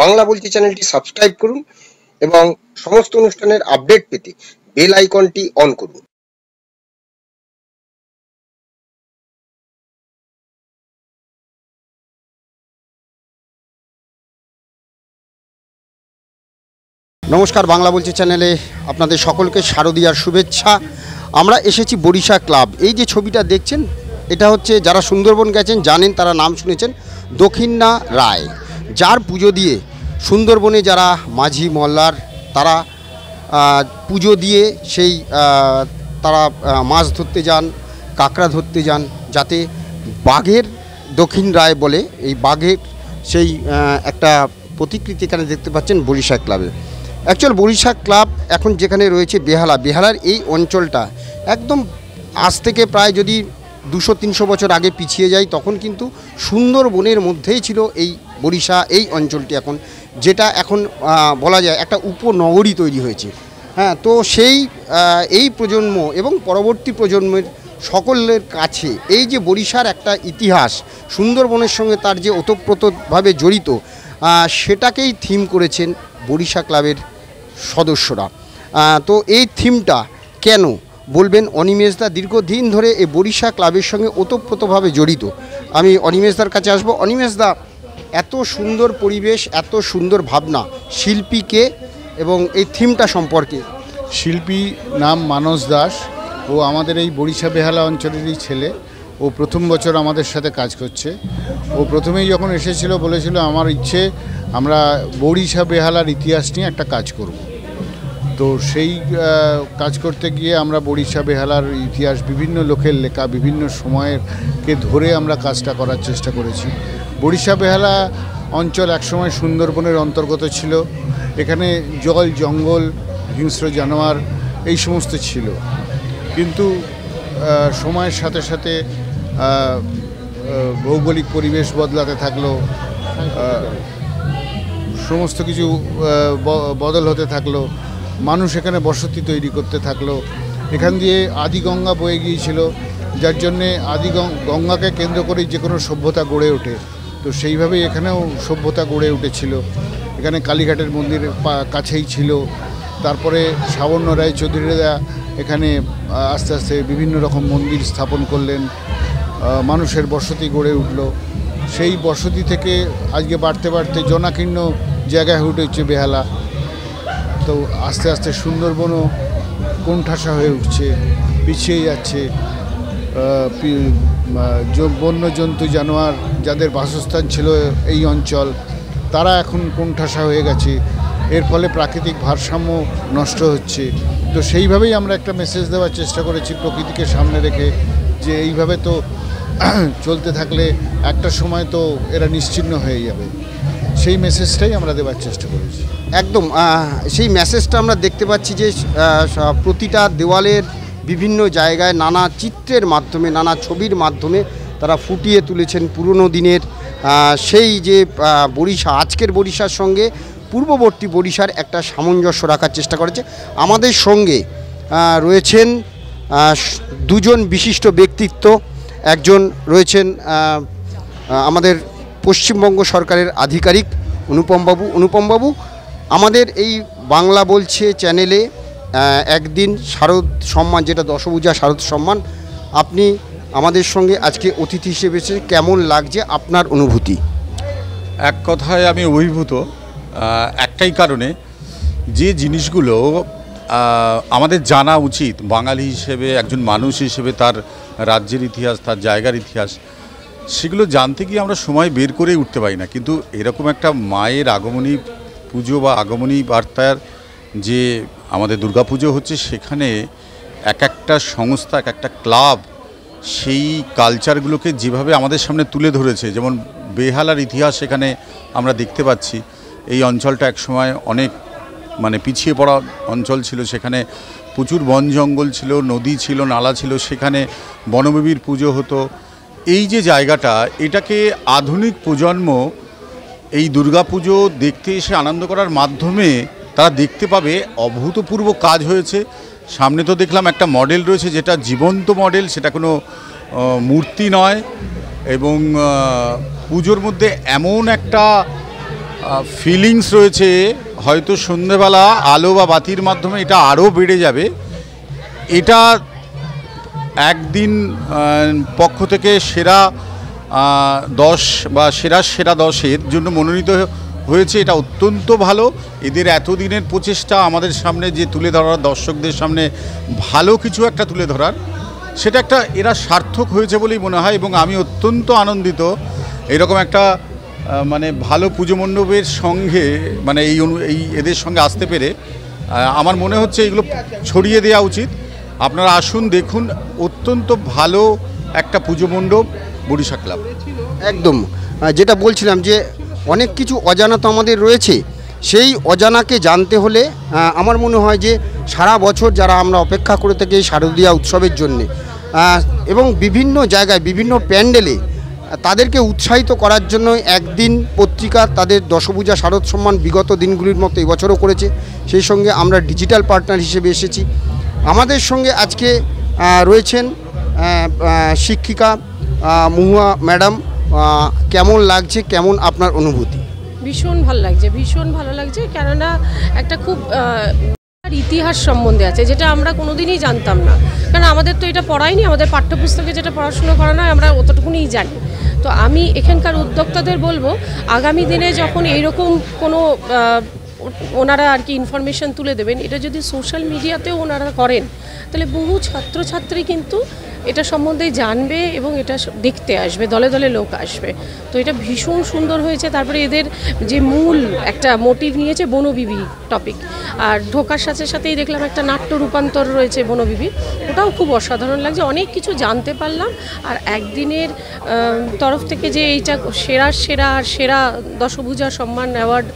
বাংলা বলছি চ্যানেলটি সাবস্ক্রাইব করুন এবং সমস্ত অনুষ্ঠানের আপডেট পেতে বেল আইকনটি অন করুন। নমস্কার, বাংলা বলছি চ্যানেলে আপনাদের সকলকে শারদীয়ার শুভেচ্ছা। আমরা এসেছি বরিশা ক্লাব। এই যে ছবিটা দেখছেন, এটা হচ্ছে যারা সুন্দরবন গেছেন জানেন, তারা নাম শুনেছেন দক্ষিণা রায়, যার পুজো দিয়ে সুন্দরবনে যারা মাঝি মল্লার তারা পুজো দিয়ে সেই তারা মাছ ধরতে যান, কাঁকড়া ধরতে যান, যাতে বাঘের দক্ষিণ রায় বলে এই বাঘের সেই একটা প্রতিকৃতি এখানে দেখতে পাচ্ছেন বরিশা ক্লাবে। অ্যাকচুয়াল বরিশা ক্লাব এখন যেখানে রয়েছে বেহালার এই অঞ্চলটা একদম আজ থেকে প্রায় যদি 200-300 বছর আগে পিছিয়ে যায়, তখন কিন্তু সুন্দরবনের মধ্যেই ছিল এই বরিশা এই অঞ্চলটি, এখন যেটা এখন বলা যায় একটা উপনগরী তৈরি হয়েছে। হ্যাঁ, তো সেই এই প্রজন্ম এবং পরবর্তী প্রজন্মের সকলের কাছে এই যে বরিশার একটা ইতিহাস, সুন্দরবনের সঙ্গে তার যে ওতপ্রোতভাবে জড়িত, সেটাকেই থিম করেছেন বরিশা ক্লাবের সদস্যরা। তো এই থিমটা কেন বলবেন অনিমেষদা দীর্ঘদিন ধরে এই বরিশা ক্লাবের সঙ্গে ওতপ্রোতভাবে জড়িত। আমি অনিমেষদার কাছে আসবো। অনিমেষদা, এত সুন্দর পরিবেশ, এত সুন্দর ভাবনা, শিল্পীকে এবং এই থিমটা সম্পর্কে। শিল্পী নাম মানস দাস, ও আমাদের এই বরিশা বেহালা অঞ্চলেরই ছেলে। ও প্রথম বছর আমাদের সাথে কাজ করছে। ও প্রথমেই যখন এসেছিল বলেছিল আমার ইচ্ছে আমরা বরিশা বেহালার ইতিহাস নিয়ে একটা কাজ করব। তো সেই কাজ করতে গিয়ে আমরা বরিশা বেহালার ইতিহাস বিভিন্ন লোকের লেখা বিভিন্ন সময়েরকে ধরে আমরা কাজটা করার চেষ্টা করেছি। বরিশা বেহালা অঞ্চল একসময় সুন্দরবনের অন্তর্গত ছিল। এখানে জল জঙ্গল হিংস্র জানোয়ার এই সমস্ত ছিল, কিন্তু সময়ের সাথে সাথে ভৌগোলিক পরিবেশ বদলাতে থাকলো, সমস্ত কিছু বদল হতে থাকলো, মানুষ এখানে বসতি তৈরি করতে থাকলো। এখান দিয়ে আদি গঙ্গা বয়ে গিয়েছিল, যার জন্যে আদি গঙ্গাকে কেন্দ্র করেই যে কোনো সভ্যতা গড়ে ওঠে। তো সেইভাবেই এখানেও সভ্যতা গড়ে উঠেছিল। এখানে কালীঘাটের মন্দির কাছেই ছিল। তারপরে সাবর্ণ রায় চৌধুরীরা এখানে আস্তে আস্তে বিভিন্ন রকম মন্দির স্থাপন করলেন, মানুষের বসতি গড়ে উঠল। সেই বসতি থেকে আজকে বাড়তে বাড়তে জনাকীর্ণ জায়গায় হয়ে উঠেছে বেহালা। তো আস্তে আস্তে সুন্দরবনও কোণঠাসা হয়ে উঠছে, পিছিয়ে যাচ্ছে। বন্য জন্তু জানোয়ার যাদের বাসস্থান ছিল এই অঞ্চল, তারা এখন কোণঠাসা হয়ে গেছে। এর ফলে প্রাকৃতিক ভারসাম্য নষ্ট হচ্ছে। তো সেইভাবেই আমরা একটা মেসেজ দেওয়ার চেষ্টা করেছি প্রকৃতিকে সামনে রেখে, যে এইভাবে তো চলতে থাকলে একটা সময় তো এরা নিশ্চিহ্ন হয়ে যাবে। সেই মেসেজটাই আমরা দেওয়ার চেষ্টা করেছি। একদম সেই মেসেজটা আমরা দেখতে পাচ্ছি যে প্রতিটা দেওয়ালের বিভিন্ন জায়গায় নানা চিত্রের মাধ্যমে, নানা ছবির মাধ্যমে তারা ফুটিয়ে তুলেছেন পুরনো দিনের সেই যে বরিশা, আজকের বরিশার সঙ্গে পূর্ববর্তী বরিশার একটা সামঞ্জস্য রাখার চেষ্টা করেছে। আমাদের সঙ্গে রয়েছেন দুজন বিশিষ্ট ব্যক্তিত্ব। একজন রয়েছেন আমাদের পশ্চিমবঙ্গ সরকারের আধিকারিক অনুপমবাবু। আমাদের এই বাংলা বলছে চ্যানেলে একদিন শারদ সম্মান, যেটা দশভূজা শারদ সম্মান, আপনি আমাদের সঙ্গে আজকে অতিথি হিসেবে এসে কেমন লাগছে আপনার অনুভূতি? এক কথায় আমি অভিভূত, একটাই কারণে, যে জিনিসগুলো আমাদের জানা উচিত বাঙালি হিসেবে, একজন মানুষ হিসেবে, তার রাজ্যের ইতিহাস, তার জায়গার ইতিহাস, সেগুলো জানতে গিয়ে আমরা সময় বের করে উঠতে পারি না। কিন্তু এরকম একটা মায়ের আগমনী পুজো বা আগমনী বার্তার যে আমাদের দুর্গাপুজো হচ্ছে, সেখানে এক একটা সংস্থা, এক একটা ক্লাব সেই কালচারগুলোকে যেভাবে আমাদের সামনে তুলে ধরেছে, যেমন বেহালার ইতিহাস সেখানে আমরা দেখতে পাচ্ছি। এই অঞ্চলটা একসময় অনেক পিছিয়ে পড়া অঞ্চল ছিল, সেখানে প্রচুর বন জঙ্গল ছিল, নদী ছিল, নালা ছিল, সেখানে বনবিবির পুজো হতো। এই যে জায়গাটা, এটাকে আধুনিক প্রজন্ম এই দুর্গাপুজো দেখতে এসে আনন্দ করার মাধ্যমে তারা দেখতে পাবে অভূতপূর্ব কাজ হয়েছে। সামনে তো দেখলাম একটা মডেল রয়েছে, যেটা জীবন্ত মডেল, সেটা কোনো মূর্তি নয়। এবং পুজোর মধ্যে এমন একটা ফিলিংস রয়েছে, হয়তো সন্ধেবেলা আলো বা বাতির মাধ্যমে এটা আরও বেড়ে যাবে। এটা একদিন পক্ষ থেকে সেরা 10 বা সেরা 10-এর জন্য মনোনীত হয়েছে। এটা অত্যন্ত ভালো। এদের এতদিনের প্রচেষ্টা আমাদের সামনে যে তুলে ধরার, দর্শকদের সামনে ভালো কিছু একটা তুলে ধরার, সেটা একটা এরা সার্থক হয়েছে বলেই মনে হয়। এবং আমি অত্যন্ত আনন্দিত এরকম একটা মানে ভালো পুজো মণ্ডপের সঙ্গে, মানে এই এদের সঙ্গে আসতে পেরে আমার মনে হচ্ছে এগুলো ছড়িয়ে দেওয়া উচিত। আপনারা আসুন, দেখুন, অত্যন্ত ভালো একটা পুজো মণ্ডপ বরিশা ক্লাব। একদম যেটা বলছিলাম যে অনেক কিছু অজানা তো আমাদের রয়েছে, সেই অজানাকে জানতে হলে আমার মনে হয় যে সারা বছর যারা আমরা অপেক্ষা করে থাকি শারদীয়া উৎসবের জন্যে, এবং বিভিন্ন জায়গায় বিভিন্ন প্যান্ডেলে তাদেরকে উৎসাহিত করার জন্য একদিন পত্রিকা তাদের দশভূজা শারদ সম্মান বিগত দিনগুলির মতো এবছরও করেছে। সেই সঙ্গে আমরা ডিজিটাল পার্টনার হিসেবে এসেছি। আমাদের সঙ্গে আজকে রয়েছেন শিক্ষিকা মহুয়া ম্যাডাম। কেমন লাগছে, কেমন আপনার অনুভূতি? ভীষণ ভালো লাগছে, কেননা একটা খুব ইতিহাস সম্বন্ধে আছে যেটা আমরা কোনোদিনই জানতাম না, কারণ আমাদের তো এটা পড়ায়নি। আমাদের পাঠ্যপুস্তকে যেটা পড়াশুনো করানো হয় আমরা অতটুকুনিই জানি। তো আমি এখানকার উদ্যোক্তাদের বলবো, আগামী দিনে যখন এইরকম কোনো ওনারা আর কি ইনফরমেশন তুলে দেবেন, এটা যদি সোশ্যাল মিডিয়াতেও ওনারা করেন, তাহলে বহু ছাত্রছাত্রী কিন্তু এটা সম্বন্ধে জানবে এবং এটা দেখতে আসবে, দলে দলে লোক আসবে। তো এটা ভীষণ সুন্দর হয়েছে। তারপরে এদের যে মূল একটা মোটিভ নিয়েছে বনবিবি টপিক, আর ঢোকার সাথে সাথেই দেখলাম একটা নাট্য রূপান্তর রয়েছে বনবিবি, ওটাও খুব অসাধারণ লাগছে। অনেক কিছু জানতে পারলাম। আর একদিনের তরফ থেকে যে এইটা সেরা দশভূজা সম্মান অ্যাওয়ার্ড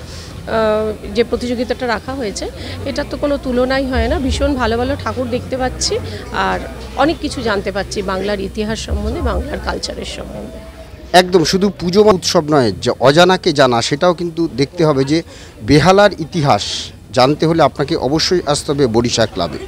যে প্রতিযোগিতাটা রাখা হয়েছে, এটা তো কোনো তুলনাই হয় না। ভীষণ ভালো ভালো ঠাকুর দেখতে পাচ্ছি আর অনেক কিছু জানতে পাচ্ছি বাংলার ইতিহাস সম্বন্ধে, বাংলার কালচারের সম্বন্ধে। একদম, শুধু পুজো উৎসব নয়, যে অজানাকে জানা সেটাও কিন্তু দেখতে হবে। যে বেহালার ইতিহাস জানতে হলে আপনাকে অবশ্যই আসতে হবে বরিশা ক্লাবে।